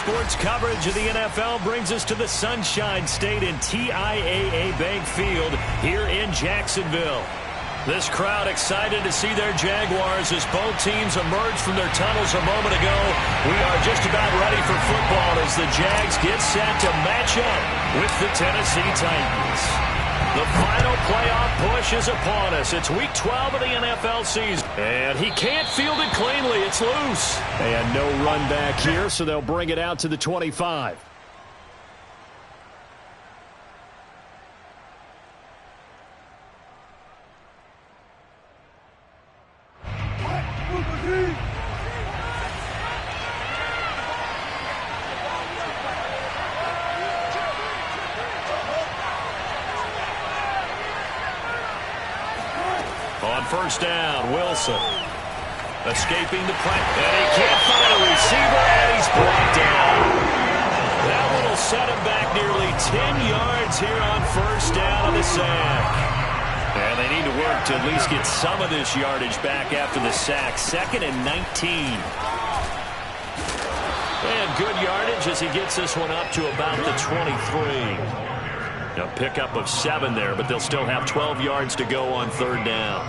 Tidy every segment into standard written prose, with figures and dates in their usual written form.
sports coverage of the NFL brings us to the Sunshine State and TIAA Bank Field here in Jacksonville. This crowd excited to see their Jaguars as both teams emerged from their tunnels a moment ago. We are just about ready for football as the Jags get set to match up with the Tennessee Titans. The final playoff push is upon us. It's week 12 of the NFL season. And he can't field it cleanly. It's loose. And no run back here, so they'll bring it out to the 25. On first down, Wilson. Escaping the pressure. And he can't find a receiver, and he's brought down. That one will set him back nearly 10 yards here on first down on the sack. And they need to work to at least get some of this yardage back after the sack. 2nd and 19. And good yardage as he gets this one up to about the 23. A pickup of 7 there, but they'll still have 12 yards to go on third down.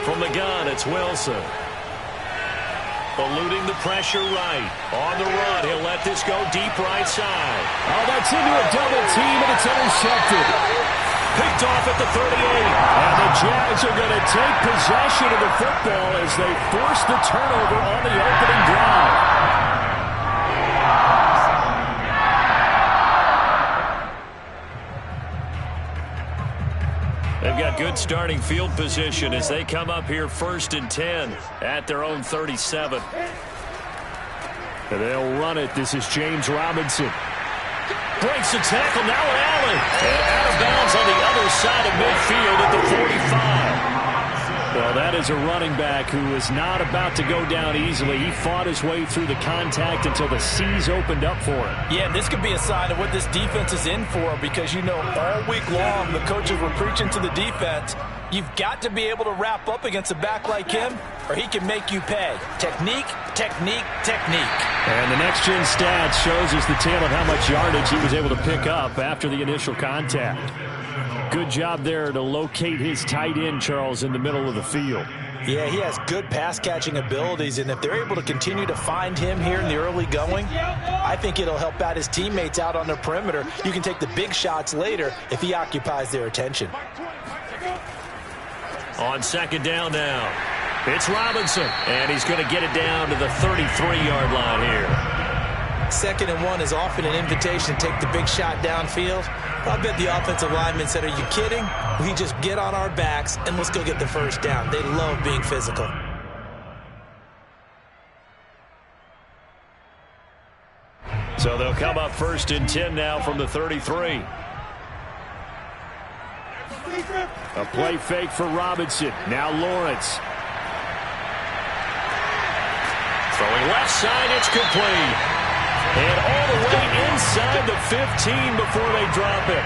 From the gun, it's Wilson. Eluding the pressure right. On the run, he'll let this go deep right side. Oh, that's into a double team, and it's intercepted. Picked off at the 38. And the Jags are going to take possession of the football as they force the turnover on the opening drive. They've got good starting field position as they come up here 1st and 10 at their own 37. And they'll run it. This is James Robinson. Breaks the tackle, now Allen. And out of bounds on the other side of midfield at the 45. Well, that is a running back who is not about to go down easily. He fought his way through the contact until the C's opened up for him. Yeah, this could be a sign of what this defense is in for because, you know, all week long the coaches were preaching to the defense. You've got to be able to wrap up against a back like him or he can make you pay. Technique, technique, technique. And the next-gen stats shows us the tale of how much yardage he was able to pick up after the initial contact. Good job there to locate his tight end, Charles, in the middle of the field. Yeah, he has good pass-catching abilities, and if they're able to continue to find him here in the early going, I think it'll help out his teammates out on the perimeter. You can take the big shots later if he occupies their attention. On 2nd down now, it's Robinson, and he's going to get it down to the 33-yard line here. 2nd and 1 is often an invitation to take the big shot downfield. I bet the offensive lineman said, are you kidding? We just get on our backs and let's go get the first down. They love being physical. So they'll come up 1st and 10 now from the 33. A play fake for Robinson. Now Lawrence. Throwing left side, it's complete. And all the way inside the 15 before they drop it.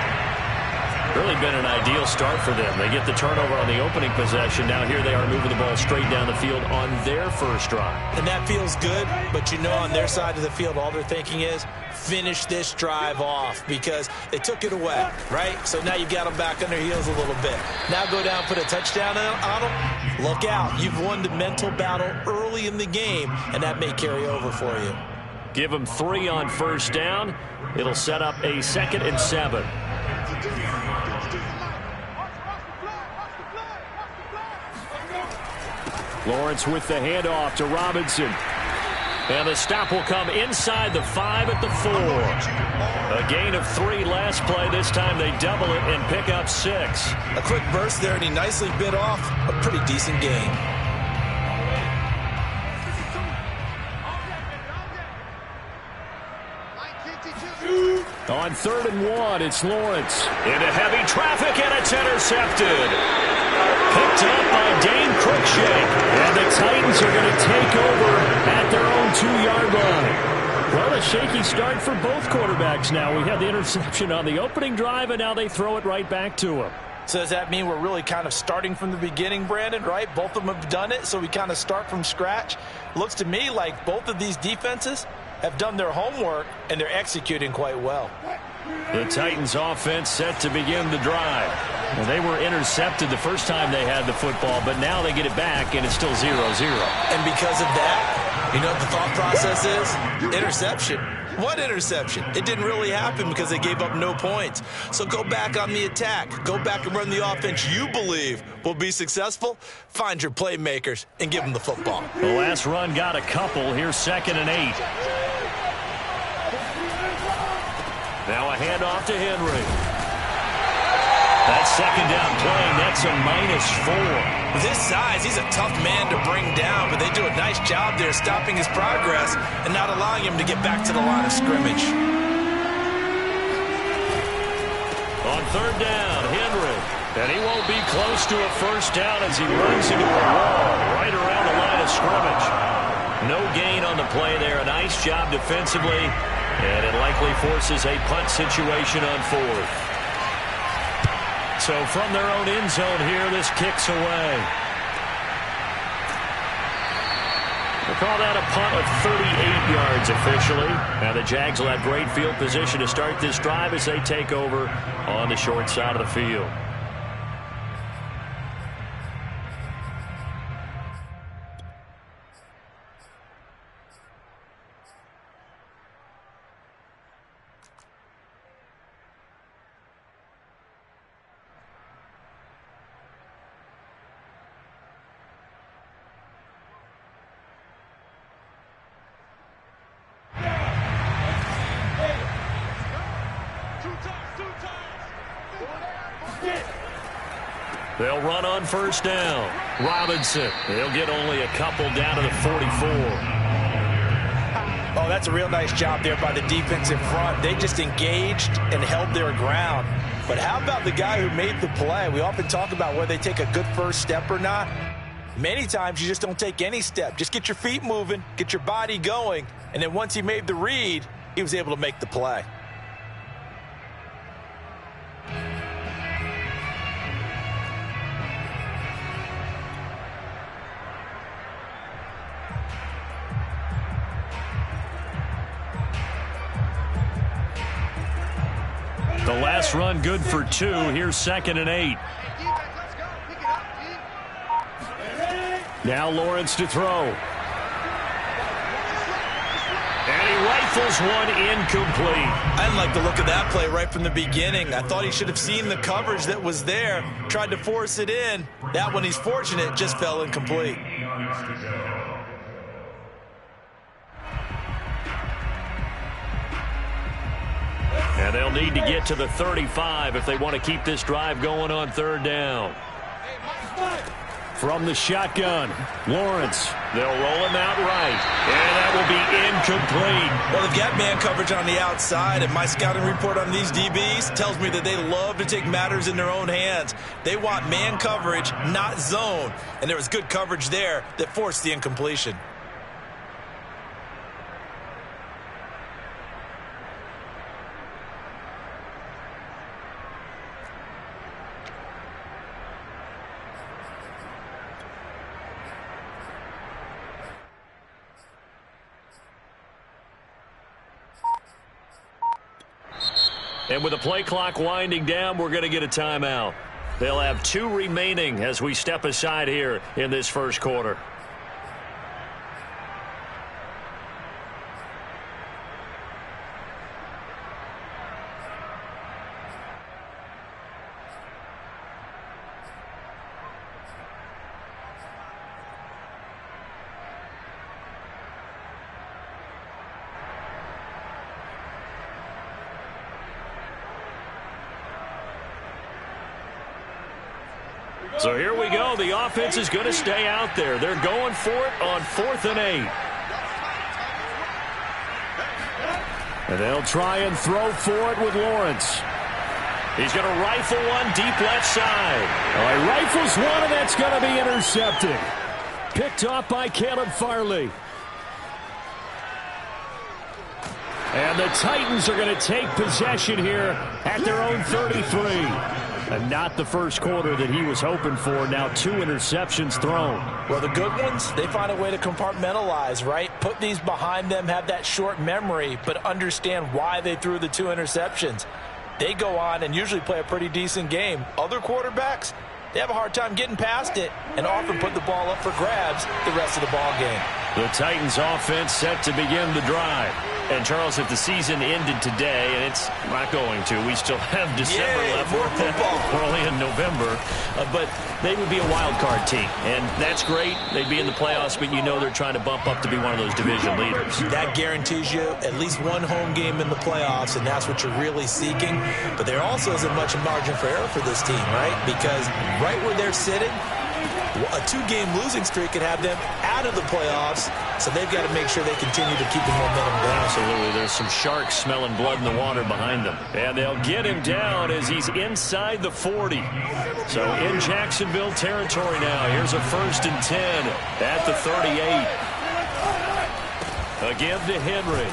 Really been an ideal start for them. They get the turnover on the opening possession. Now here they are moving the ball straight down the field on their first drive. And that feels good, but you know on their side of the field all they're thinking is finish this drive off because they took it away, right? So now you've got them back on their heels a little bit. Now go down, put a touchdown on them. Look out. You've won the mental battle early in the game, and that may carry over for you. Give them 3 on first down. It'll set up a 2nd and 7. Lawrence with the handoff to Robinson. And the stop will come inside the 5 at the 4. A gain of 3 last play. This time they double it and pick up 6. A quick burst there, and he nicely bit off a pretty decent gain. On 3rd and 1, it's Lawrence. Into heavy traffic, and it's intercepted. Picked up by Dane Cruikshank. And the Titans are going to take over at their own 2-yard line. Well, a shaky start for both quarterbacks now. We had the interception on the opening drive, and now they throw it right back to him. So does that mean we're really kind of starting from the beginning, Brandon, right? Both of them have done it, so we kind of start from scratch. Looks to me like both of these defenses have done their homework, and they're executing quite well. The Titans offense set to begin the drive. Well, they were intercepted the first time they had the football, but now they get it back, and it's still 0-0. And because of that, you know what the thought process is? Interception. What interception? It didn't really happen because they gave up no points. So go back on the attack. Go back and run the offense you believe will be successful. Find your playmakers and give them the football. The last run got a couple. Here's 2nd and 8. Now a handoff to Henry. That second down play, that's a -4. With his size, he's a tough man to bring down, but they do a nice job there stopping his progress and not allowing him to get back to the line of scrimmage. On 3rd down, Henry. And he won't be close to a first down as he runs into a wall right around the line of scrimmage. No gain on the play there. A nice job defensively, and it likely forces a punt situation on 4th. So from their own end zone here, this kicks away. We'll call that a punt of 38 yards officially. Now the Jags will have great field position to start this drive as they take over on the short side of the field. They'll run on 1st down. Robinson. They'll get only a couple down to the 44. Oh, that's a real nice job there by the defense in front. They just engaged and held their ground. But how about the guy who made the play? We often talk about whether they take a good first step or not. Many times you just don't take any step. Just get your feet moving, get your body going, and then once he made the read, he was able to make the play. The last run good for 2. Here's 2nd and 8. Now Lawrence to throw. And he rifles one incomplete. I didn't like the look of that play right from the beginning. I thought he should have seen the coverage that was there, tried to force it in. That one, he's fortunate, just fell incomplete. And they'll need to get to the 35 if they want to keep this drive going on 3rd down. From the shotgun, Lawrence. They'll roll him out right. And that will be incomplete. Well, they've got man coverage on the outside, and my scouting report on these DBs tells me that they love to take matters in their own hands. They want man coverage, not zone. And there was good coverage there that forced the incompletion. And with the play clock winding down, we're going to get a timeout. They'll have 2 remaining as we step aside here in this first quarter. So here we go. The offense is going to stay out there. They're going for it on 4th and 8. And they'll try and throw for it with Lawrence. He's going to rifle one deep left side. Oh, he rifles one, and that's going to be intercepted. Picked off by Caleb Farley. And the Titans are going to take possession here at their own 33. And not the first quarter that he was hoping for. Now 2 interceptions thrown. Well, the good ones, they find a way to compartmentalize, right? Put these behind them, have that short memory, but understand why they threw the 2 interceptions. They go on and usually play a pretty decent game. Other quarterbacks, they have a hard time getting past it and often put the ball up for grabs the rest of the ball game. The Titans offense set to begin the drive. And, Charles, if the season ended today, and it's not going to, we still have December left. More football. We're only in November. But they would be a wild card team. And that's great. They'd be in the playoffs, but you know they're trying to bump up to be one of those division leaders. That guarantees you at least one home game in the playoffs, and that's what you're really seeking. But there also isn't much margin for error for this team, right? Because right where they're sitting, a 2-game losing streak could have them out of the playoffs, so they've got to make sure they continue to keep the momentum going. Absolutely. There's some sharks smelling blood in the water behind them. And they'll get him down as he's inside the 40. So in Jacksonville territory now. Here's a 1st and 10 at the 38. A give to Henry.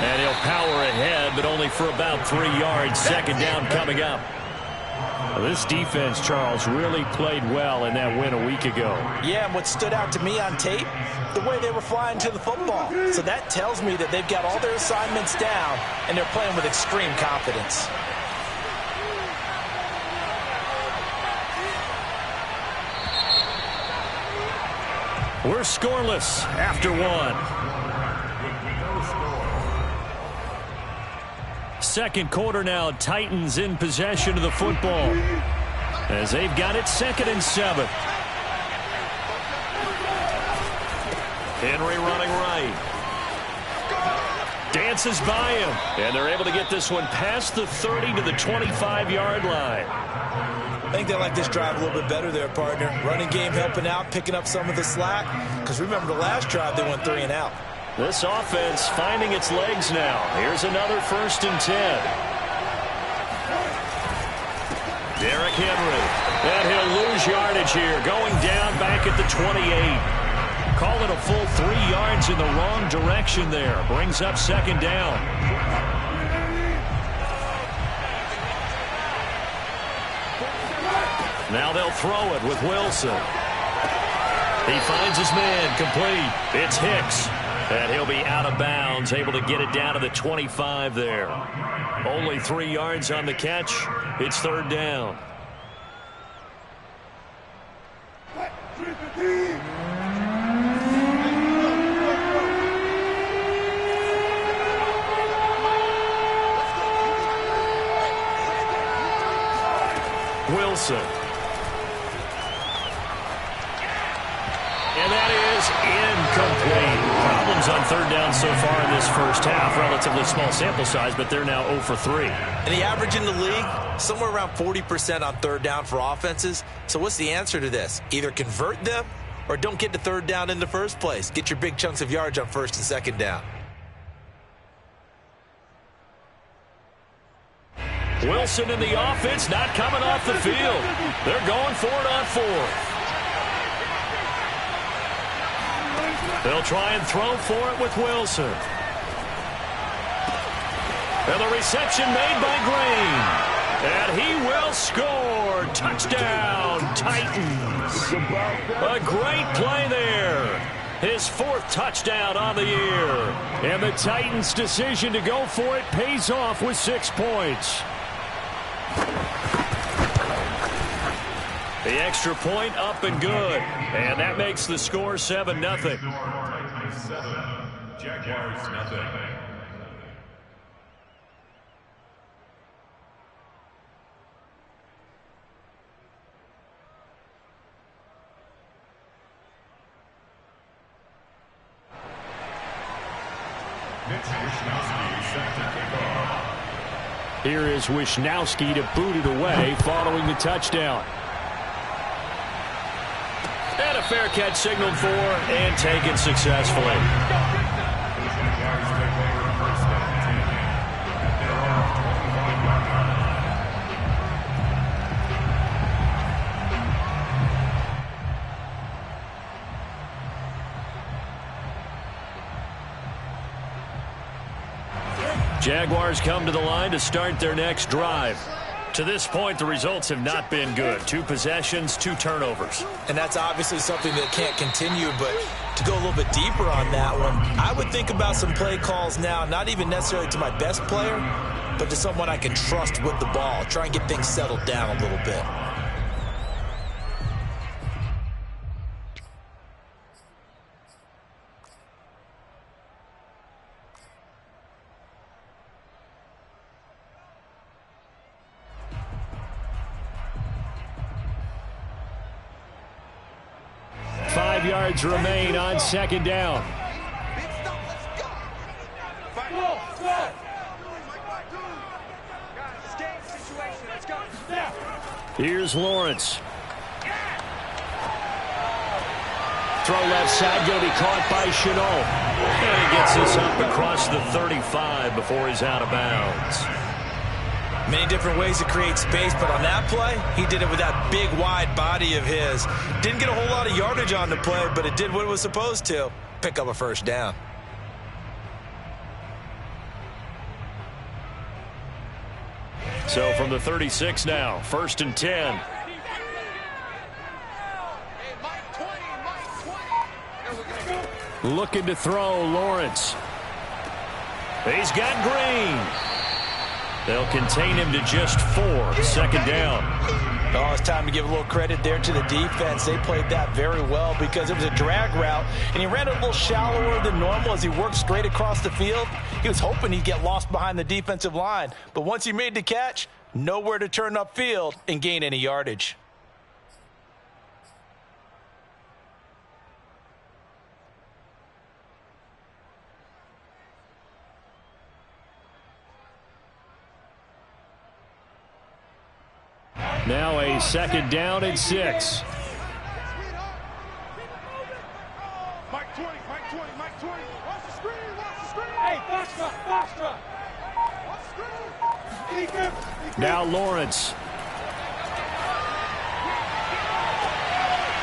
And he'll power ahead, but only for about 3 yards. 2nd down coming up. This defense, Charles, really played well in that win a week ago. Yeah, and what stood out to me on tape, the way they were flying to the football. So that tells me that they've got all their assignments down, and they're playing with extreme confidence. We're scoreless after 1. Second quarter now, Titans in possession of the football as they've got it 2nd and 7. Henry running right. Dances by him, and they're able to get this one past the 30 to the 25-yard line. I think they like this drive a little bit better there, partner. Running game helping out, picking up some of the slack. Because remember the last drive, they went 3 and out. This offense finding its legs now. Here's another 1st and 10. Derrick Henry. And he'll lose yardage here. Going down back at the 28. Call it a full 3 yards in the wrong direction there. Brings up 2nd down. Now they'll throw it with Wilson. He finds his man complete. It's Hicks. And he'll be out of bounds, able to get it down to the 25 there. Only 3 yards on the catch. It's 3rd down. Wilson. And that is incomplete. Problems on 3rd down so far in this first half. Relatively small sample size, but they're now 0 for 3. And the average in the league, somewhere around 40% on 3rd down for offenses. So what's the answer to this? Either convert them or don't get to 3rd down in the first place. Get your big chunks of yards on 1st and 2nd down. Wilson in the offense, not coming off the field. They're going for it on 4th. They'll try and throw for it with Wilson. And the reception made by Green. And he will score. Touchdown, Titans. A great play there. His 4th touchdown on the year. And the Titans' decision to go for it pays off with 6 points. The extra point up and good. And that makes the score 7-0. Jaguars, nothing. Here is Wishnowski to boot it away following the touchdown. And a fair catch signaled for and taken successfully. Jaguars come to the line to start their next drive. To this point, the results have not been good. 2 possessions, 2 turnovers. And that's obviously something that can't continue, but to go a little bit deeper on that one, I would think about some play calls now, not even necessarily to my best player, but to someone I can trust with the ball. Try and get things settled down a little bit. Yards remain on second down. Here's Lawrence. Throw left side, going to be caught by Chenault. And he gets this up across the 35 before he's out of bounds. Many different ways to create space, but on that play, he did it with that big, wide body of his. Didn't get a whole lot of yardage on the play, but it did what it was supposed to. Pick up a first down. So from the 36 now, 1st and 10. Looking to throw, Lawrence. He's got Green. They'll contain him to just 4. Second down. Oh, it's time to give a little credit there to the defense. They played that very well because it was a drag route, and he ran it a little shallower than normal as he worked straight across the field. He was hoping he'd get lost behind the defensive line, but once he made the catch, nowhere to turn upfield and gain any yardage. Now a second down and 6. Mike 20, Mike 20, Mike 20. Watch the screen, watch the screen. Hey, Foxtrot. Watch the screen. Now Lawrence.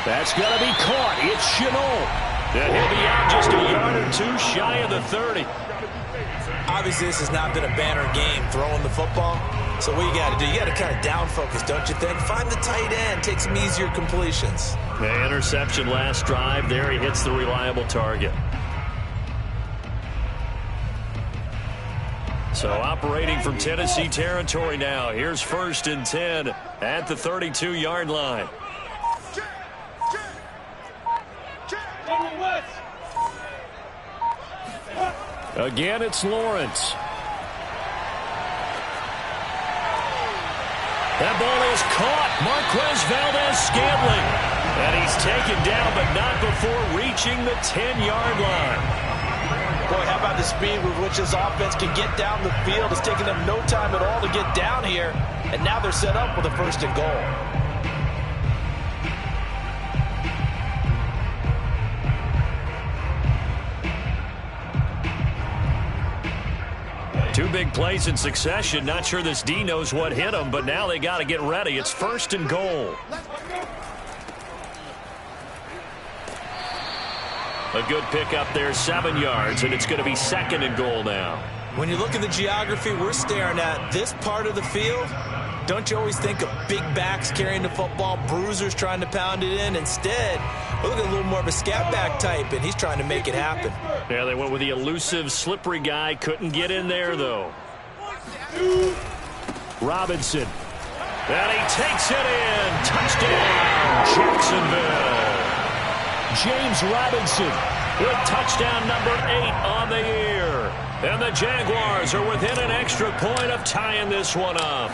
That's going to be caught. It's Chenault. And he'll be out just a yard or 2 shy of the 30. Obviously, this has not been a banner game throwing the football. So what you got to do, you got to kind of down focus, don't you think? Find the tight end, take some easier completions. The interception last drive. There he hits the reliable target. So operating from Tennessee territory now. Here's 1st and 10 at the 32-yard line. Again, it's Lawrence. That ball is caught. Marquez Valdez-Scantling. And he's taken down, but not before reaching the 10-yard line. Boy, how about the speed with which this offense can get down the field? It's taken them no time at all to get down here. And now they're set up with a 1st and goal. Two big plays in succession. Not sure this D knows what hit him, but now they got to get ready. It's 1st and goal. A good pickup there, 7 yards, and it's going to be 2nd and goal now. When you look at the geography we're staring at, this part of the field, don't you always think of big backs carrying the football, bruisers trying to pound it in? Instead, we look at a little more of a scat back type, and he's trying to make it happen. Yeah, they went with the elusive, slippery guy. Couldn't get in there, though. Robinson. And he takes it in. Touchdown, Jacksonville. James Robinson with touchdown number 8 on the year. And the Jaguars are within an extra point of tying this one up.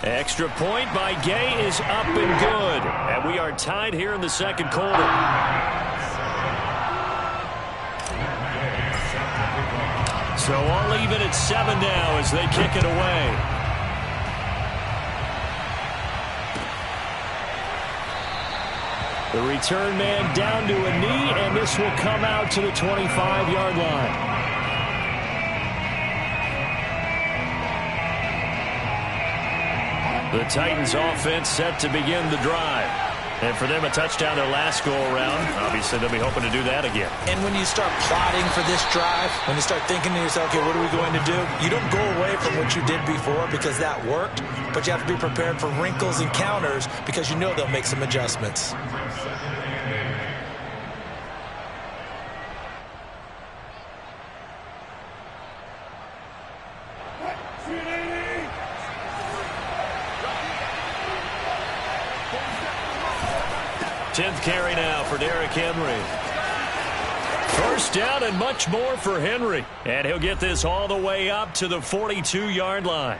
Extra point by Gay is up and good. And we are tied here in the 2nd quarter. So all even at 7 now as they kick it away. The return man down to a knee, and this will come out to the 25-yard line. The Titans offense set to begin the drive. And for them, a touchdown their last go-around. Obviously, they'll be hoping to do that again. And when you start plotting for this drive, when you start thinking to yourself, okay, what are we going to do? You don't go away from what you did before because that worked, but you have to be prepared for wrinkles and counters because you know they'll make some adjustments. Tenth carry now for Derrick Henry. First down and much more for Henry. And he'll get this all the way up to the 42-yard line.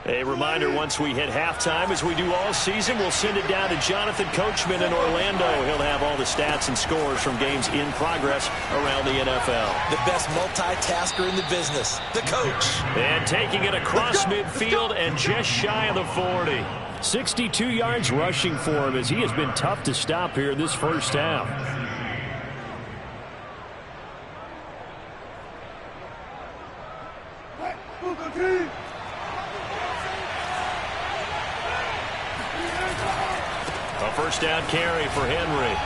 A reminder, once we hit halftime, as we do all season, we'll send it down to Jonathan Coachman in Orlando. He'll have all the stats and scores from games in progress around the NFL. The best multitasker in the business, the coach. And taking it across midfield and just shy of the 40. 62 yards rushing for him as he has been tough to stop here this first half. A first down carry for Henry.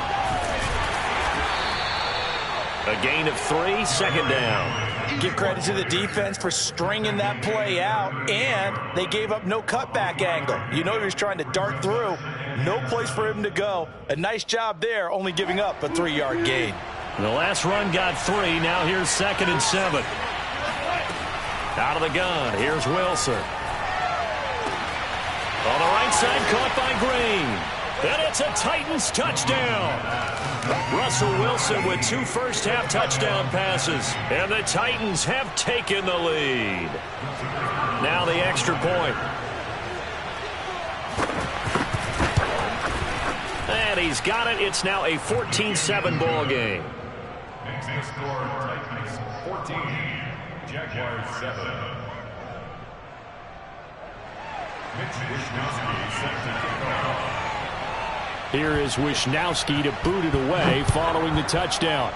A gain of 3, second down. Give credit to the defense for stringing that play out, and they gave up no cutback angle. You know he was trying to dart through. No place for him to go. A nice job there, only giving up a 3-yard gain. The last run got 3. Now here's 2nd and 7. Out of the gun, here's Wilson. On the right side, caught by Green. And it's a Titans touchdown. Russell Wilson with 2 first-half touchdown passes. And the Titans have taken the lead. Now the extra point. And he's got it. It's now a 14-7 ball game. Next score, Titans 14, Jaguars 7. Mitch Wishnowsky set to kick off. Here is Wishnowsky to boot it away following the touchdown.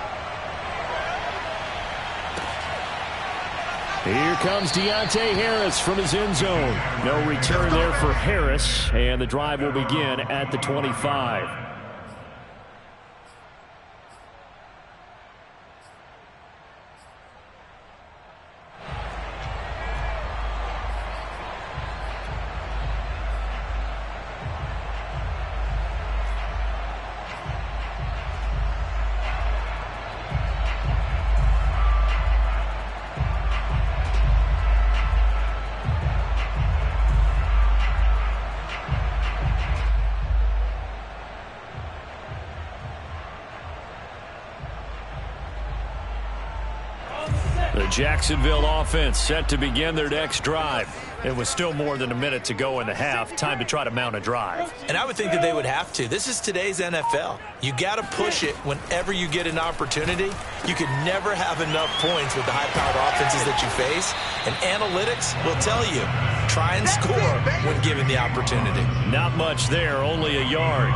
Here comes Deontay Harris from his end zone. No return there for Harris, and the drive will begin at the 25. The Jacksonville offense set to begin their next drive. It was still more than a minute to go in the half. Time to try to mount a drive. And I would think that they would have to. This is today's NFL. You got to push it whenever you get an opportunity. You could never have enough points with the high-powered offenses that you face. And analytics will tell you, try and score when given the opportunity. Not much there, only a yard.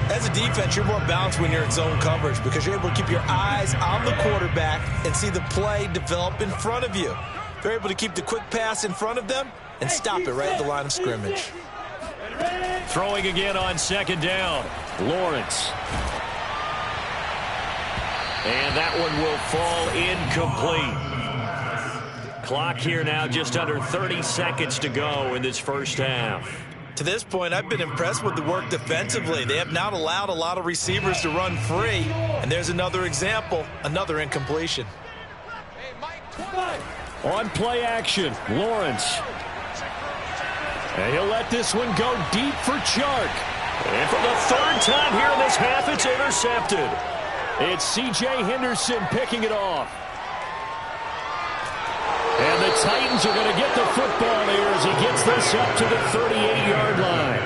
As a defense, you're more balanced when you're in zone coverage because you're able to keep your eyes on the quarterback and see the play develop in front of you. They're able to keep the quick pass in front of them and stop it right at the line of scrimmage. Throwing again on 2nd down. Lawrence. And that one will fall incomplete. Clock here now, just under 30 seconds to go in this first half. To this point, I've been impressed with the work defensively. They have not allowed a lot of receivers to run free. And there's another example, another incompletion. On play action, Lawrence. And he'll let this one go deep for Chark. And for the 3rd time here in this half, it's intercepted. It's C.J. Henderson picking it off. And the Titans are going to get the football here as he gets this up to the 38-yard line.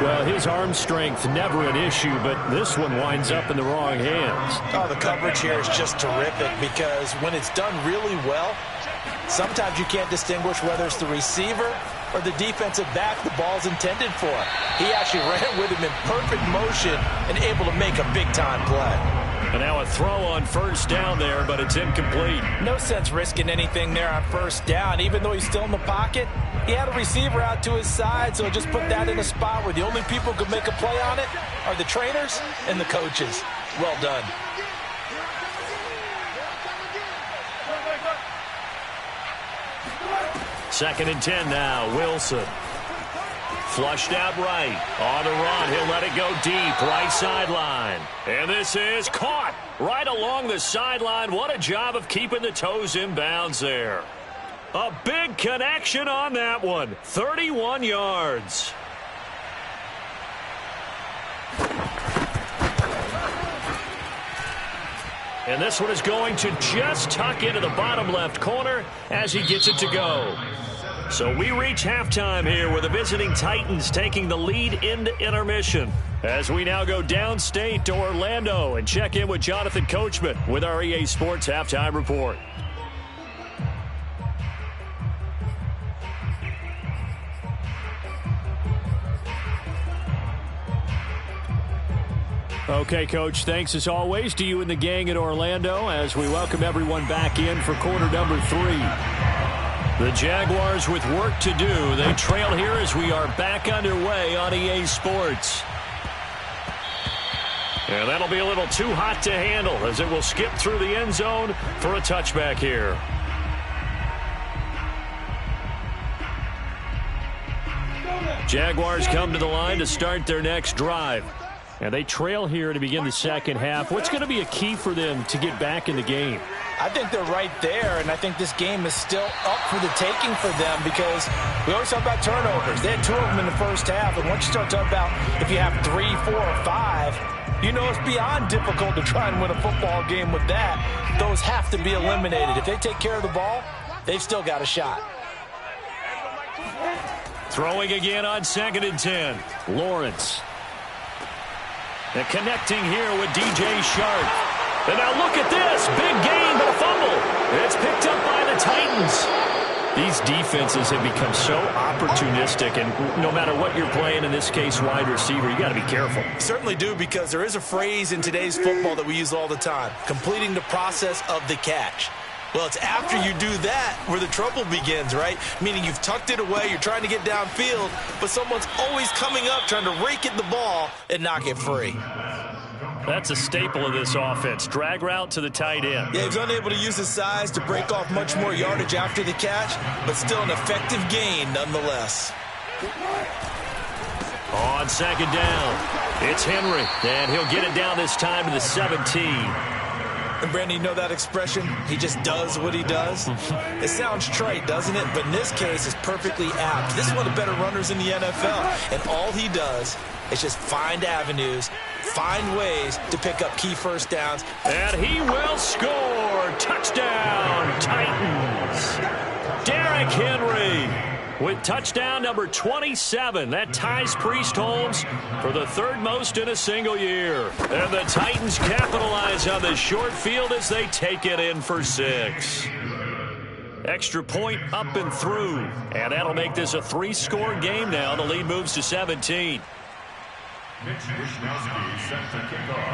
Well, his arm strength never an issue, but this one winds up in the wrong hands. Oh, the coverage here is just terrific because when it's done really well, sometimes you can't distinguish whether it's the receiver or the defensive back the ball's intended for. He actually ran with him in perfect motion and able to make a big-time play. And now a throw on 1st down there, but it's incomplete. No sense risking anything there on 1st down. Even though he's still in the pocket, He had a receiver out to his side, so just put that in a spot where the only people who could make a play on it are the trainers and the coaches. Well done. Second and 10 now. Wilson. Flushed out right. On the run. He'll let it go deep. Right sideline. And this is caught right along the sideline. What a job of keeping the toes in bounds there. A big connection on that one. 31 yards. And this one is going to just tuck into the bottom left corner as he gets it to go. So we reach halftime here with the visiting Titans taking the lead into intermission. As we now go downstate to Orlando and check in with Jonathan Coachman with our EA Sports Halftime Report. Okay, Coach, thanks as always to you and the gang at Orlando as we welcome everyone back in for quarter number 3. The Jaguars with work to do. They trail here as we are back underway on EA Sports. And that'll be a little too hot to handle as it will skip through the end zone for a touchback here. Jaguars come to the line to start their next drive. And they trail here to begin the second half. What's going to be a key for them to get back in the game? I think they're right there, and I think this game is still up for the taking for them because we always talk about turnovers. They had 2 of them in the first half, and once you start talking about if you have 3, 4, or 5, you know it's beyond difficult to try and win a football game with that. Those have to be eliminated. If they take care of the ball, they've still got a shot. Throwing again on second and 10. Lawrence. And connecting here with DJ Sharp. And now look at this. Big gain, but a fumble. It's picked up by the Titans. These defenses have become so opportunistic, and no matter what you're playing, in this case wide receiver, you got to be careful. Certainly do, because there is a phrase in today's football that we use all the time, completing the process of the catch. Well, it's after you do that where the trouble begins, right? Meaning you've tucked it away, you're trying to get downfield, but someone's always coming up trying to rake at the ball and knock it free. That's a staple of this offense. Drag route to the tight end. Yeah, he's unable to use his size to break off much more yardage after the catch, but still an effective gain nonetheless. On second down, it's Henry, and he'll get it down this time to the 17. And Brandon, you know that expression? He just does what he does? It sounds trite, doesn't it? But in this case, it's perfectly apt. This is one of the better runners in the NFL. And all he does is just find avenues, find ways to pick up key first downs. And he will score. Touchdown, Titans. Derrick Henry with touchdown number 27. That ties Priest Holmes for the 3rd most in a single year. And the Titans capitalize on the short field as they take it in for 6. Extra point up and through. And that'll make this a 3-score game now. The lead moves to 17.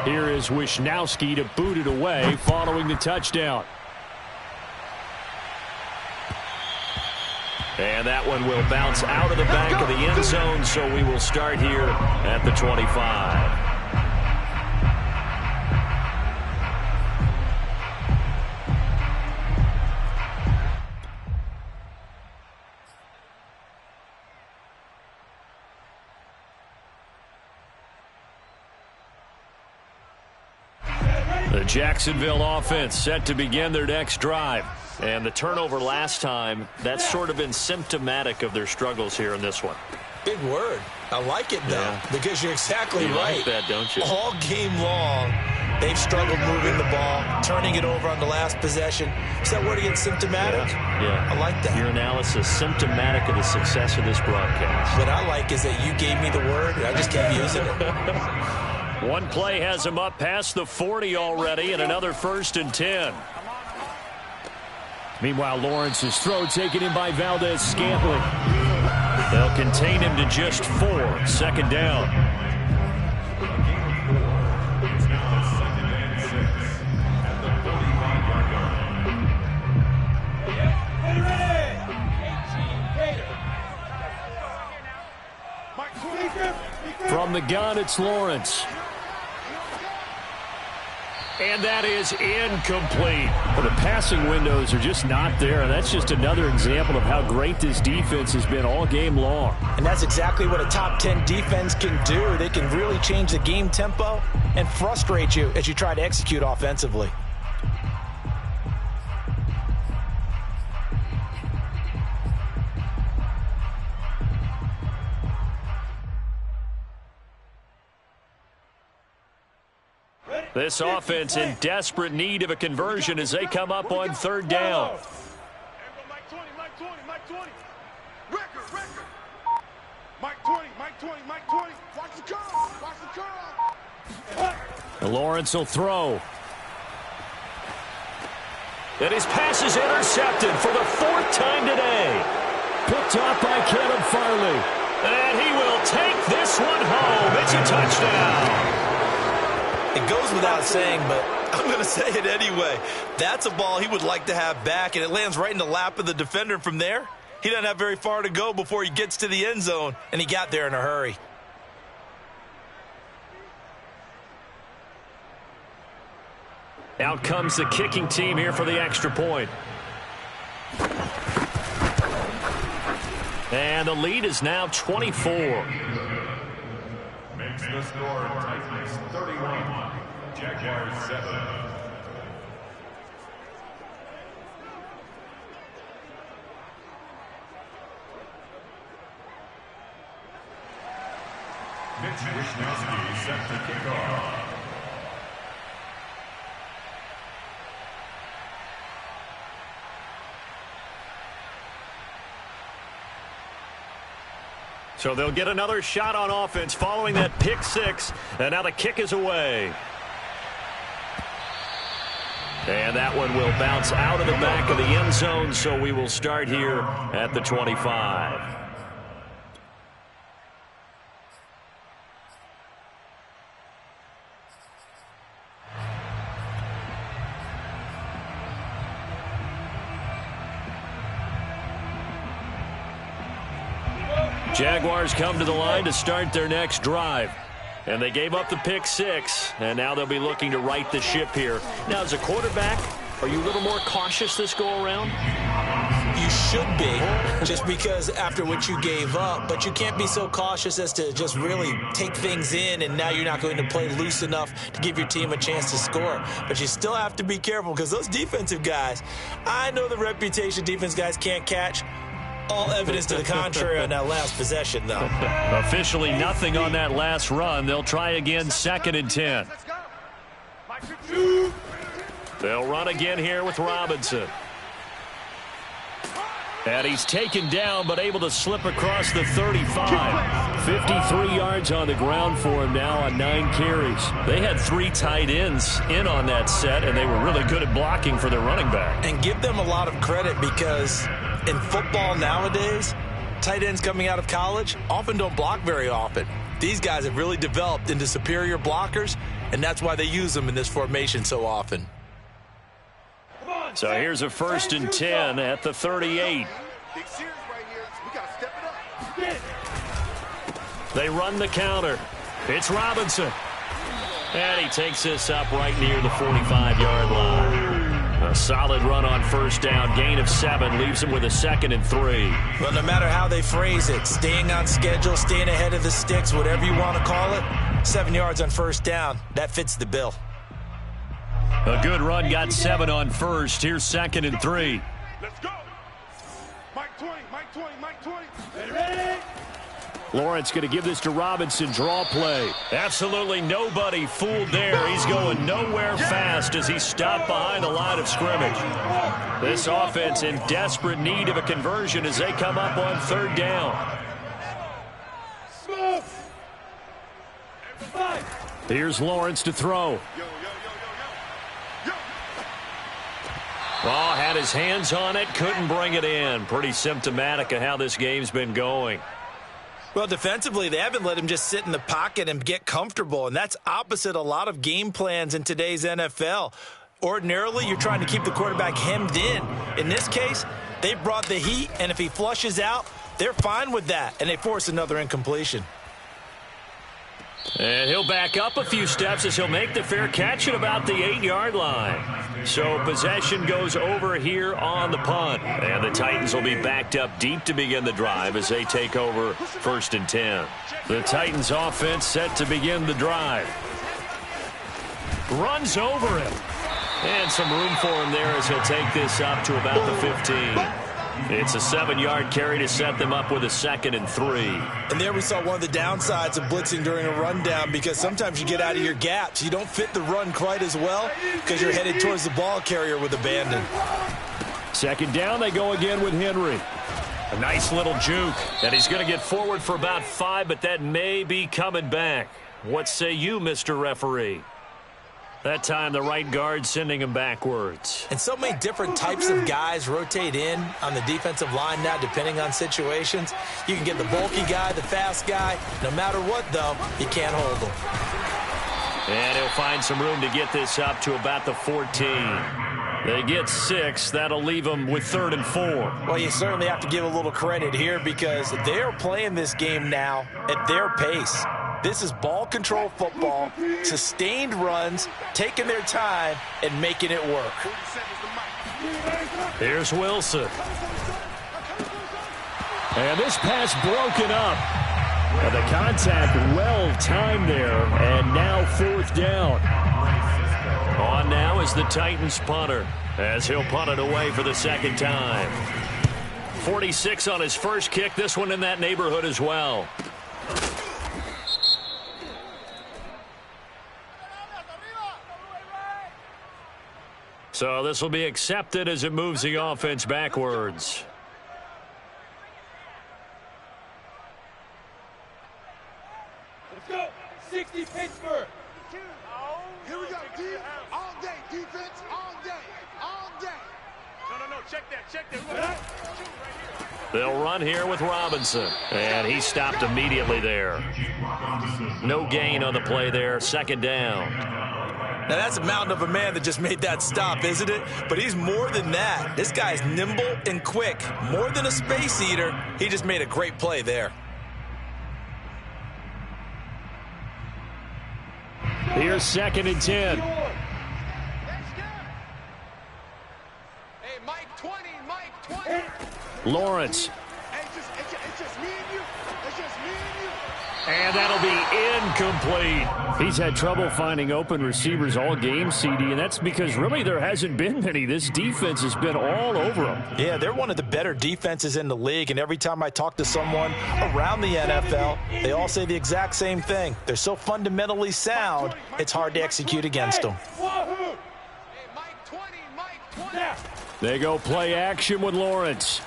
Here is Wisnowski to boot it away following the touchdown. And that one will bounce out of the back of the end zone, so we will start here at the 25. The Jacksonville offense set to begin their next drive. And the turnover last time, that's sort of been symptomatic of their struggles here in this one. Big word. I like it, though, because you're exactly right. You like that, don't you? All game long, they've struggled moving the ball, turning it over on the last possession. Is that word again, symptomatic? Yeah. I like that. Your analysis, symptomatic of the success of this broadcast. What I like is that you gave me the word, and I just kept using it. One play has him up past the 40 already, and another 1st and 10. Meanwhile, Lawrence's throw taken in by Valdez-Scantling. They'll contain him to just 4. 2nd down. From the gun, it's Lawrence. And that is incomplete. Well, the passing windows are just not there. That's just another example of how great this defense has been all game long. And that's exactly what a top 10 defense can do. They can really change the game tempo and frustrate you as you try to execute offensively. This offense in desperate need of a conversion as they come up on third down. Mike 20, Mike 20, Mike 20. Record. Mike 20, Mike 20, Mike 20. Watch the curve, watch the curve. Lawrence will throw. And his pass is intercepted for the fourth time today. Picked off by Caleb Farley. And he will take this one home. It's a touchdown. It goes without saying, but I'm going to say it anyway. That's a ball he would like to have back, and it lands right in the lap of the defender. From there, he doesn't have very far to go before he gets to the end zone, and he got there in a hurry. Out comes the kicking team here for the extra point. And the lead is now 24. Makes the score Titans 31, Jaguars 7. Mitch Wishnowsky set to kick off. So they'll get another shot on offense following that pick six. And now the kick is away. And that one will bounce out of the back of the end zone, so we will start here at the 25. Jaguars come to the line to start their next drive. And they gave up the pick six, and now they'll be looking to right the ship here. Now, as a quarterback, are you a little more cautious this go-around? You should be, just because after what you gave up, but you can't be so cautious as to just really take things in, and now you're not going to play loose enough to give your team a chance to score. But you still have to be careful, because those defensive guys, I know the reputation defense guys can't catch. All evidence to the contrary on that last possession, though. Officially nothing on that last run. They'll try again, 2nd and 10. They'll run again here with Robinson. And he's taken down, but able to slip across the 35. 53 yards on the ground for him now on 9 carries. They had 3 tight ends in on that set, and they were really good at blocking for their running back. And give them a lot of credit, because in football nowadays, tight ends coming out of college often don't block very often. These guys have really developed into superior blockers, and that's why they use them in this formation so often. So here's a 1st and 10 at the 38. Big series right here. We got to step it up. They run the counter. It's Robinson. And he takes this up right near the 45-yard line. A solid run on 1st down. Gain of 7 leaves him with a 2nd and 3. Well, no matter how they phrase it, staying on schedule, staying ahead of the sticks, whatever you want to call it, 7 yards on 1st down, that fits the bill. A good run, got 7 on 1st. Here's 2nd and 3. Let's go. Mike 20, Mike 20, Mike 20. Ready? Lawrence going to give this to Robinson. Draw play. Absolutely nobody fooled there. He's going nowhere fast as he's stopped behind the line of scrimmage. This offense in desperate need of a conversion as they come up on 3rd down. Here's Lawrence to throw. Oh, had his hands on it, couldn't bring it in. Pretty symptomatic of how this game's been going. Well, defensively, they haven't let him just sit in the pocket and get comfortable, and that's opposite a lot of game plans in today's NFL. Ordinarily, you're trying to keep the quarterback hemmed in. In this case, they brought the heat, and if he flushes out, they're fine with that, and they force another incompletion. And he'll back up a few steps as he'll make the fair catch at about the 8-yard line. So possession goes over here on the punt. And the Titans will be backed up deep to begin the drive as they take over 1st and 10. The Titans offense set to begin the drive. Runs over him. And some room for him there as he'll take this up to about the 15. It's a 7-yard carry to set them up with a 2nd and 3. And there we saw one of the downsides of blitzing during a rundown, because sometimes you get out of your gaps. You don't fit the run quite as well because you're headed towards the ball carrier with abandon. 2nd down, they go again with Henry. A nice little juke. And he's going to get forward for about 5, but that may be coming back. What say you, Mr. Referee? That time, the right guard sending him backwards. And so many different types of guys rotate in on the defensive line now, depending on situations. You can get the bulky guy, the fast guy. No matter what, though, you can't hold him. And he'll find some room to get this up to about the 14. They get 6. That'll leave them with 3rd and 4. Well, you certainly have to give a little credit here because they're playing this game now at their pace. This is ball control football, sustained runs, taking their time, and making it work. Here's Wilson. And this pass broken up. And the contact well timed there, and now 4th down. On now is the Titans punter, as he'll punt it away for the 2nd time. 46 on his first kick, this one in that neighborhood as well. So this will be accepted as it moves the offense backwards. Let's go. 60 Pittsburgh. Here we go. All day. Defense. All day. All day. No. Check that. They'll run here with Robinson. And he stopped immediately there. No gain on the play there. 2nd down. Now, that's a mountain of a man that just made that stop, isn't it? But he's more than that. This guy's nimble and quick. More than a space eater, he just made a great play there. Here's 2nd and 10. Hey, Mike 20. Lawrence. It's just me and you. It's just me and you. And that'll be incomplete. He's had trouble finding open receivers all game, CD, and that's because really there hasn't been many. This defense has been all over them. Yeah, they're one of the better defenses in the league, and every time I talk to someone around the NFL, they all say the exact same thing. They're so fundamentally sound, it's hard to execute against them. Hey, Mike 20. They go play action with Lawrence.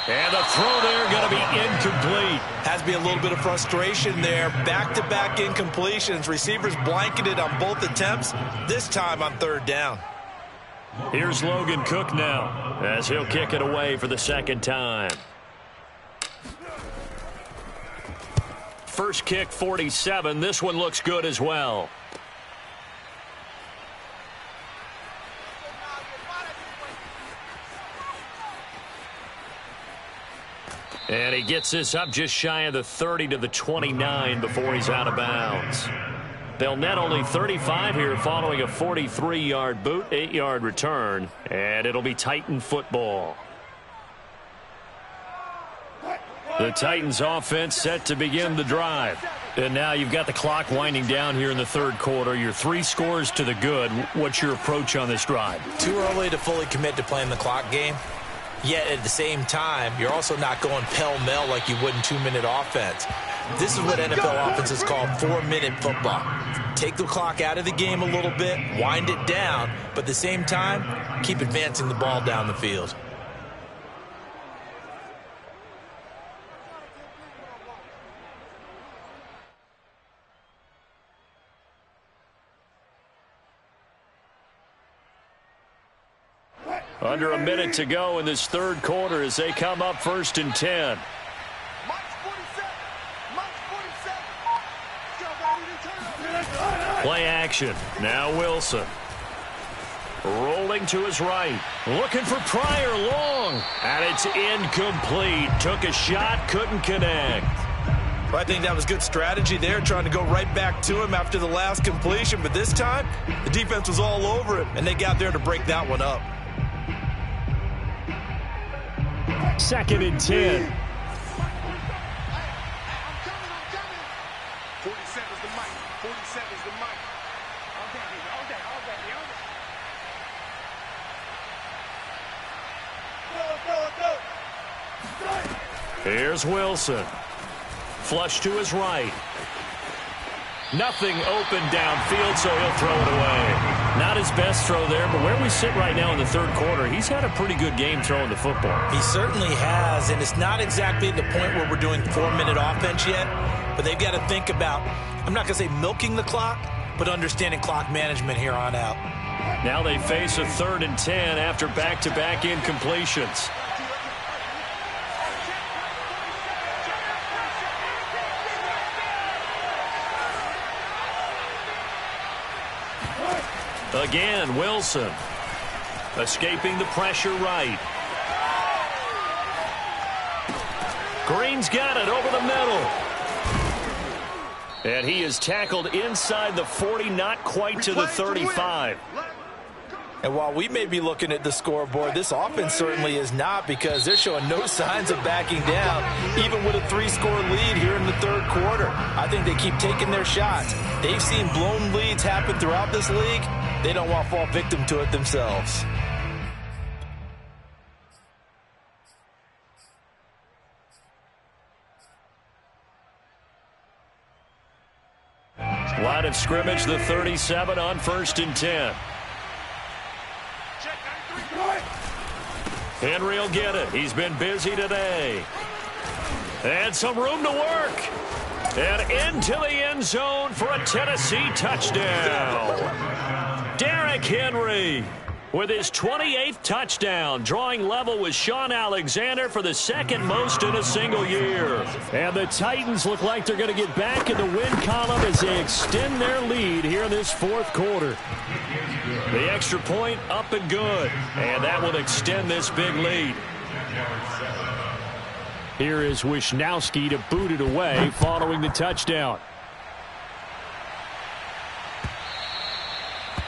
And the throw there going to be incomplete. Has to be a little bit of frustration there. Back-to-back incompletions. Receivers blanketed on both attempts, this time on 3rd down. Here's Logan Cook now, as he'll kick it away for the 2nd time. First kick, 47. This one looks good as well. And he gets this up just shy of the 30 to the 29 before he's out of bounds. They'll net only 35 here following a 43-yard boot, 8-yard return, and it'll be Titan football. The Titans offense set to begin the drive. And now you've got the clock winding down here in the 3rd quarter. You're 3 scores to the good. What's your approach on this drive? Too early to fully commit to playing the clock game. Yet at the same time, you're also not going pell-mell like you would in 2-minute offense. This is what NFL offenses call 4-minute football. Take the clock out of the game a little bit, wind it down, but at the same time, keep advancing the ball down the field. Under a minute to go in this 3rd quarter as they come up 1st and 10. Play action. Now Wilson. Rolling to his right. Looking for Pryor long. And it's incomplete. Took a shot, couldn't connect. Well, I think that was good strategy there, trying to go right back to him after the last completion. But this time, the defense was all over him, and they got there to break that one up. 2nd and 10. 47's the mic. 47's the mic. All day. Here's Wilson. Flush to his right. Nothing open downfield, so he'll throw it away. Not his best throw there, but where we sit right now in the 3rd quarter, he's had a pretty good game throwing the football. He certainly has, and it's not exactly the point where we're doing 4-minute offense yet, but they've got to think about, I'm not going to say milking the clock, but understanding clock management here on out. Now they face a 3rd and 10 after back-to-back incompletions. Again, Wilson. Escaping the pressure right. Green's got it over the middle. And he is tackled inside the 40, not quite to the 35. And while we may be looking at the scoreboard, this offense certainly is not, because they're showing no signs of backing down, even with a 3-score lead here in the 3rd quarter. I think they keep taking their shots. They've seen blown leads happen throughout this league. They don't want to fall victim to it themselves. Line of scrimmage, the 37 on 1st and 10. Henry will get it. He's been busy today. And some room to work. And into the end zone for a Tennessee touchdown. Derrick Henry with his 28th touchdown, drawing level with Sean Alexander for the 2nd most in a single year. And the Titans look like they're going to get back in the win column as they extend their lead here in this 4th quarter. The extra point up and good, and that will extend this big lead. Here is Wisnowski to boot it away following the touchdown.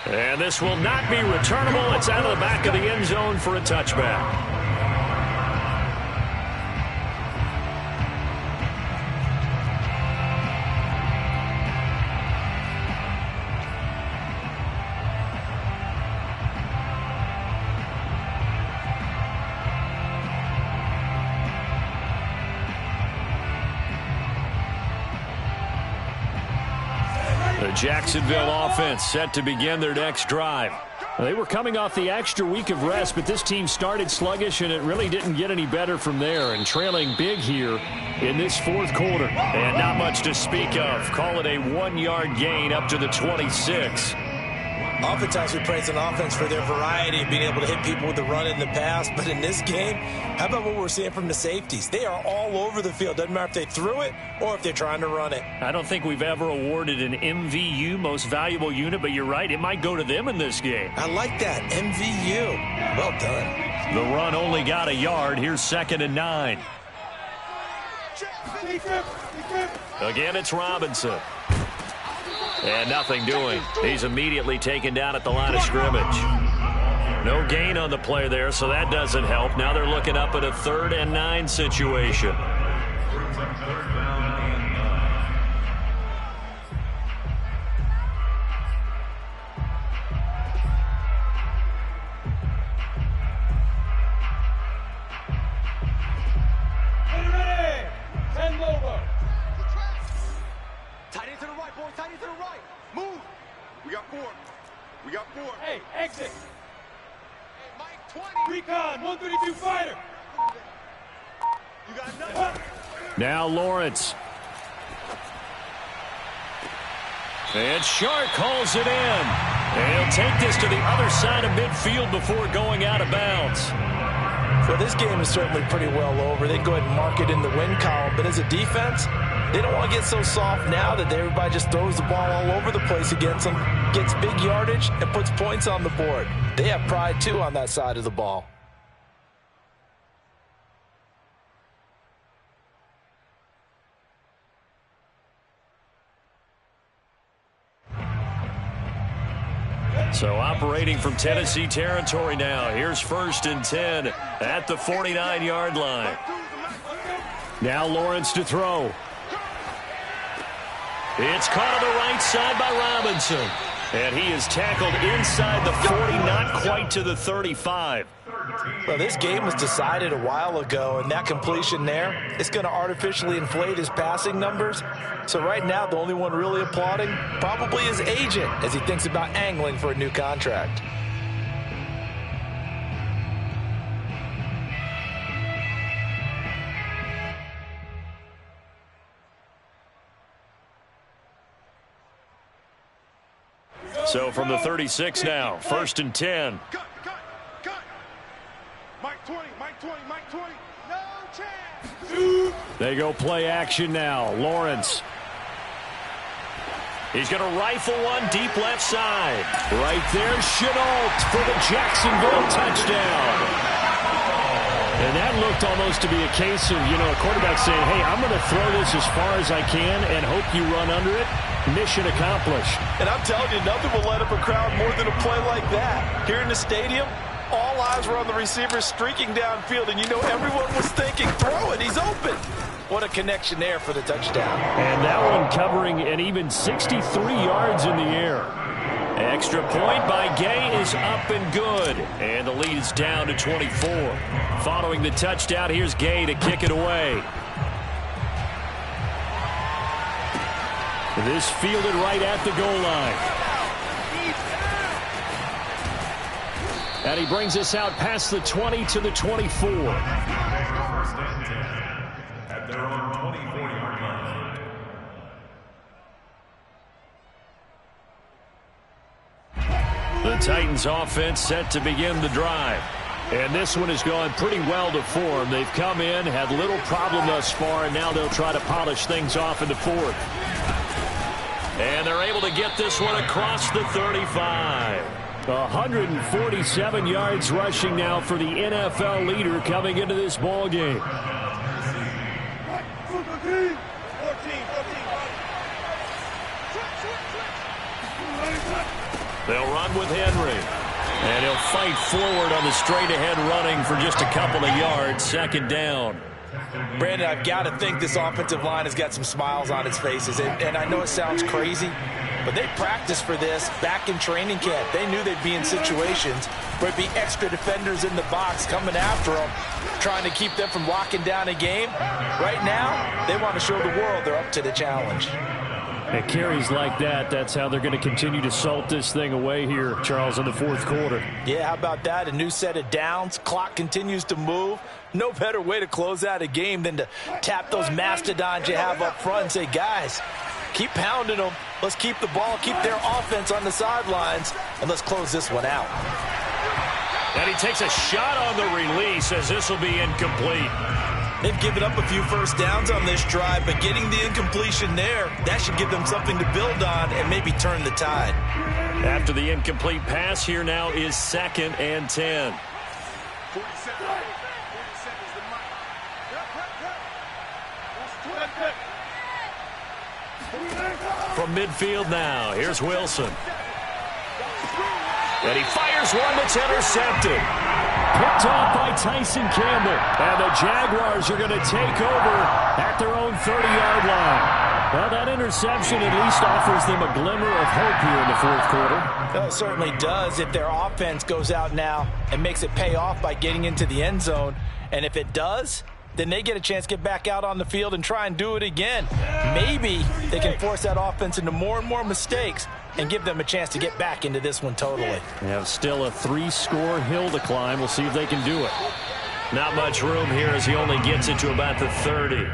And this will not be returnable. It's out of the back of the end zone for a touchback. The Jacksonville offense set to begin their next drive. They were coming off the extra week of rest, but this team started sluggish, and it really didn't get any better from there, and trailing big here in this 4th quarter. And not much to speak of. Call it a 1-yard gain up to the 26. Oftentimes we praise an offense for their variety of being able to hit people with the run in the pass. But in this game, how about what we're seeing from the safeties? They are all over the field. Doesn't matter if they threw it or if they're trying to run it. I don't think we've ever awarded an MVU, most valuable unit, but you're right. It might go to them in this game. I like that. MVU. Well done. The run only got a yard. Here's 2nd and 9. Again, it's Robinson. And nothing doing. He's immediately taken down at the line of scrimmage. No gain on the play there, so that doesn't help. Now they're looking up at a 3rd and 9 situation. Hey, exit. Hey, Mike 20. Recon, 132 fighter. You got nothing. Now Lawrence. And Shark calls it in. And he'll take this to the other side of midfield before going out of bounds. Well, this game is certainly pretty well over. They can go ahead and mark it in the win column. But as a defense, they don't want to get so soft now that everybody just throws the ball all over the place against them, gets big yardage, and puts points on the board. They have pride, too, on that side of the ball. So operating from Tennessee territory now. Here's 1st and 10 at the 49-yard line. Now Lawrence to throw. It's caught on the right side by Robinson. And he is tackled inside the 40, not quite to the 35. Well, this game was decided a while ago, and that completion there is going to artificially inflate his passing numbers. So right now, the only one really applauding probably his agent as he thinks about angling for a new contract. So from the 36 now, 1st and 10. Cut. Mike 20, Mike 20, Mike 20. No chance. They go play action now. Lawrence. He's going to rifle one deep left side. Right there, Chenault for the Jacksonville touchdown. And that looked almost to be a case of, a quarterback saying, hey, I'm going to throw this as far as I can and hope you run under it. Mission accomplished. And I'm telling you, nothing will let up a crowd more than a play like that. Here in the stadium, all eyes were on the receiver streaking downfield, and everyone was thinking, throw it, he's open. What a connection there for the touchdown. And that one covering an even 63 yards in the air. Extra point by Gay is up and good. And the lead is down to 24. Following the touchdown, here's Gay to kick it away. This fielded right at the goal line. And he brings us out past the 20 to the 24. At their own 24-yard line. The Titans offense set to begin the drive. And this one has gone pretty well to form. They've come in, had little problem thus far, and now they'll try to polish things off in the fourth. And they're able to get this one across the 35. 147 yards rushing now for the NFL leader coming into this ball game. They'll run with Henry. And he'll fight forward on the straight-ahead running for just a couple of yards. 2nd down. Brandon, I've got to think this offensive line has got some smiles on its faces. And I know it sounds crazy, but they practiced for this back in training camp. They knew they'd be in situations where it'd be extra defenders in the box coming after them, trying to keep them from locking down a game. Right now, they want to show the world they're up to the challenge. At carries like that, that's how they're going to continue to salt this thing away here, Charles, in the fourth quarter. Yeah, how about that? A new set of downs. Clock continues to move. No better way to close out a game than to tap those mastodons you have up front and say, guys, keep pounding them. Let's keep the ball, keep their offense on the sidelines, and let's close this one out. And he takes a shot on the release as this will be incomplete. They've given up a few first downs on this drive, but getting the incompletion there, that should give them something to build on and maybe turn the tide. After the incomplete pass, here now is 2nd and 10. 47. From midfield now, here's Wilson. And he fires one that's intercepted. Picked off by Tyson Campbell. And the Jaguars are going to take over at their own 30-yard line. Well, that interception at least offers them a glimmer of hope here in the fourth quarter. Well, it certainly does if their offense goes out now and makes it pay off by getting into the end zone. And if it does, then they get a chance to get back out on the field and try and do it again. Maybe they can force that offense into more and more mistakes and give them a chance to get back into this one totally. They have still a 3-score hill to climb. We'll see if they can do it. Not much room here as he only gets it to about the 30.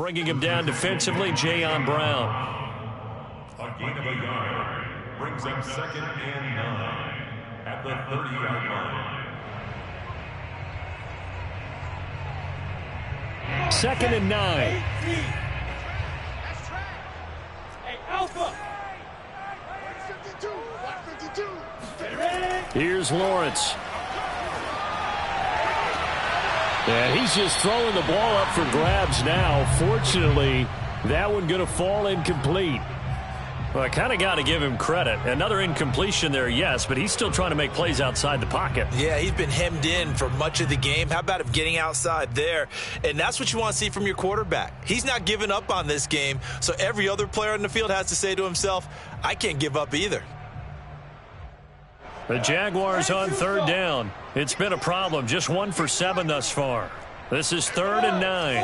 Bringing him down defensively, Jayon Brown. A gain of a yard brings him 2nd and 9 at the 30-yard line. 2nd and 9. Hey, Alpha. 52. Here's Lawrence. And he's just throwing the ball up for grabs now. Fortunately, that one going to fall incomplete. Well, I kind of got to give him credit. Another incompletion there, yes, but he's still trying to make plays outside the pocket. Yeah, he's been hemmed in for much of the game. How about him getting outside there? And that's what you want to see from your quarterback. He's not giving up on this game, so every other player in the field has to say to himself, I can't give up either. The Jaguars on 3rd down. It's been a problem. Just 1 for 7 thus far. This is 3rd and 9.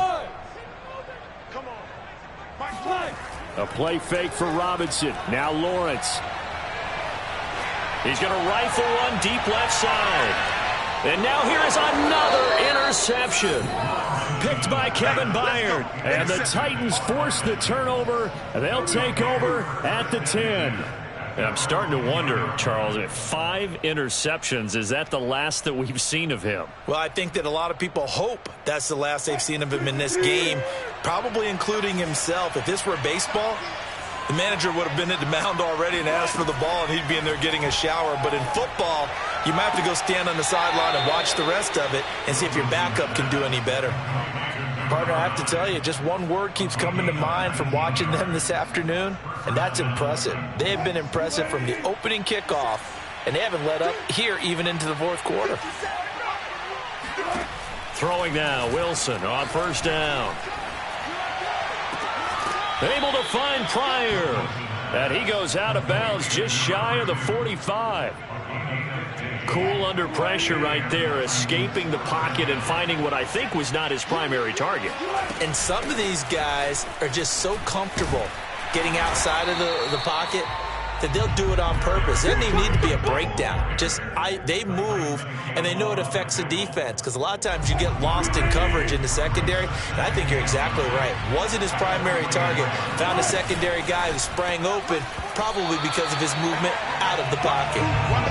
Come on. Mike. A play fake for Robinson. Now Lawrence. He's going to rifle one deep left side. And now here is another interception. Picked by Kevin Byard. And the Titans force the turnover. They'll take over at the 10. And I'm starting to wonder, Charles, 5 interceptions, is that the last that we've seen of him? Well, I think that a lot of people hope that's the last they've seen of him in this game, probably including himself. If this were baseball, the manager would have been at the mound already and asked for the ball, and he'd be in there getting a shower. But in football, you might have to go stand on the sideline and watch the rest of it and see if your backup can do any better. Partner, I have to tell you, just one word keeps coming to mind from watching them this afternoon, and that's impressive. They have been impressive from the opening kickoff, and they haven't let up here even into the 4th quarter. Throwing now, Wilson on 1st down. Able to find Pryor. And he goes out of bounds just shy of the 45. Cool under pressure right there, escaping the pocket and finding what I think was not his primary target. And some of these guys are just so comfortable getting outside of the pocket that they'll do it on purpose. There doesn't even need to be a breakdown. They move, and they know it affects the defense, because a lot of times you get lost in coverage in the secondary, and I think you're exactly right. Wasn't his primary target. Found a secondary guy who sprang open, probably because of his movement out of the pocket.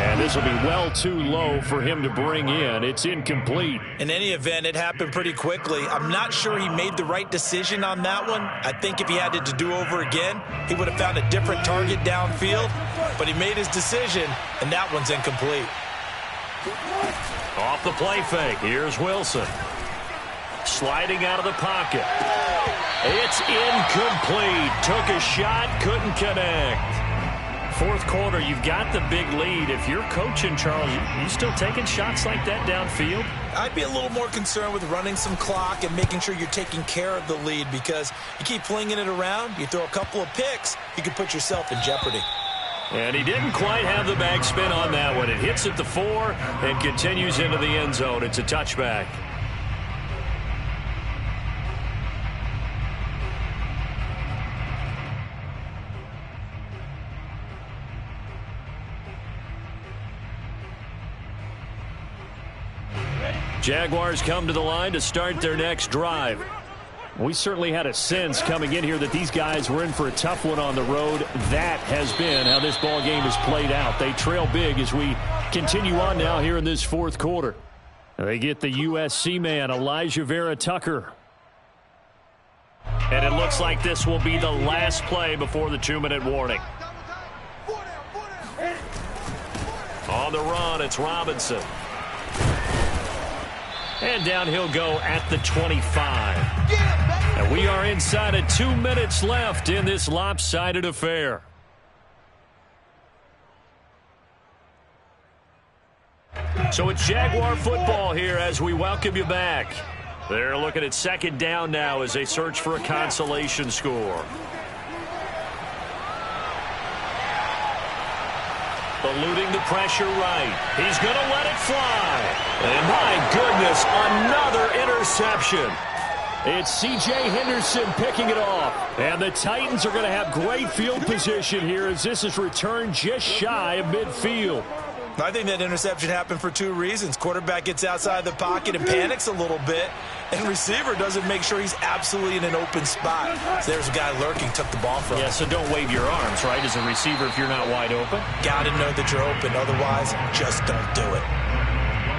And this will be well too low for him to bring in. It's incomplete. In any event, it happened pretty quickly. I'm not sure he made the right decision on that one. I think if he had it to do over again, he would have found a different target downfield. But he made his decision, and that one's incomplete. Off the play fake, here's Wilson. Sliding out of the pocket. It's incomplete. Took a shot, couldn't connect. 4th quarter, you've got the big lead. If you're coaching, Charles, you still taking shots like that downfield? I'd be a little more concerned with running some clock and making sure you're taking care of the lead, because you keep flinging it around, you throw a couple of picks, you could put yourself in jeopardy. And he didn't quite have the backspin on that one. It hits at the 4 and continues into the end zone. It's a touchback. Jaguars come to the line to start their next drive. We certainly had a sense coming in here that these guys were in for a tough one on the road. That has been how this ball game has played out. They trail big as we continue on now here in this 4th quarter. They get the USC man, Elijah Vera-Tucker. And it looks like this will be the last play before the 2-minute warning. On the run, it's Robinson. And down he'll go at the 25. And we are inside of 2 minutes left in this lopsided affair. So it's Jaguar football here as we welcome you back. They're looking at 2nd down now as they search for a consolation score. Eluding the pressure right. He's going to let it fly. And my goodness, another interception. It's C.J. Henderson picking it off. And the Titans are going to have great field position here as this is returned just shy of midfield. I think that interception happened for two reasons. Quarterback gets outside the pocket and panics a little bit, and receiver doesn't make sure he's absolutely in an open spot. So there's a guy lurking, took the ball from him. Yeah, so don't wave your arms, right, as a receiver if you're not wide open. Got to know that you're open. Otherwise, just don't do it.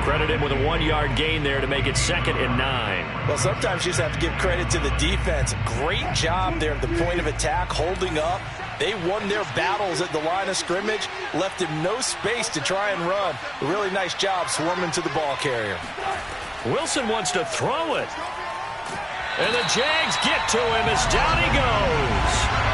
Credit him with a 1-yard gain there to make it 2nd and 9. Well, sometimes you just have to give credit to the defense. Great job there at the point of attack, holding up. They won their battles at the line of scrimmage, left him no space to try and run. A really nice job swarming to the ball carrier. Wilson wants to throw it. And the Jags get to him as down he goes.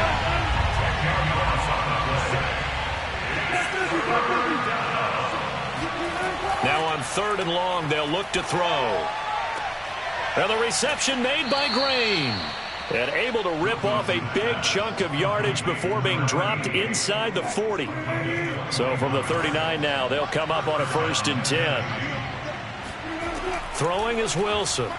Now on 3rd and long, they'll look to throw. And the reception made by Green. And able to rip off a big chunk of yardage before being dropped inside the 40. So from the 39 now, they'll come up on a 1st and 10. Throwing is Wilson.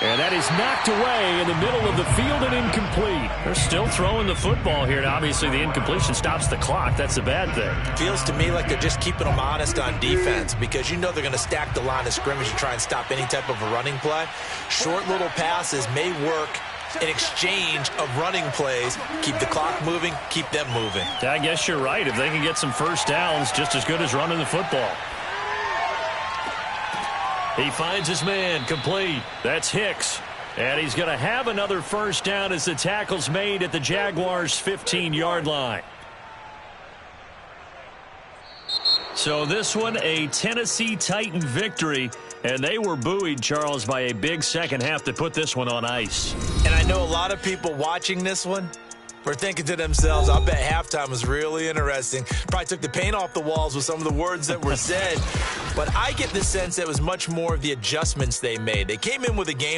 And that is knocked away in the middle of the field and incomplete. They're still throwing the football here. And obviously, the incompletion stops the clock. That's a bad thing. Feels to me like they're just keeping them honest on defense because you know they're going to stack the line of scrimmage and try and stop any type of a running play. Short little passes may work in exchange of running plays. Keep the clock moving, keep them moving. I guess you're right. If they can get some first downs, just as good as running the football. He finds his man, complete. That's Hicks. And he's going to have another first down as the tackle's made at the Jaguars' 15-yard line. So this one, a Tennessee Titan victory. And they were buoyed, Charles, by a big second half to put this one on ice. And I know a lot of people watching this one were thinking to themselves, I bet halftime was really interesting. Probably took the paint off the walls with some of the words that were said. But I get the sense that it was much more of the adjustments they made. They came in with a game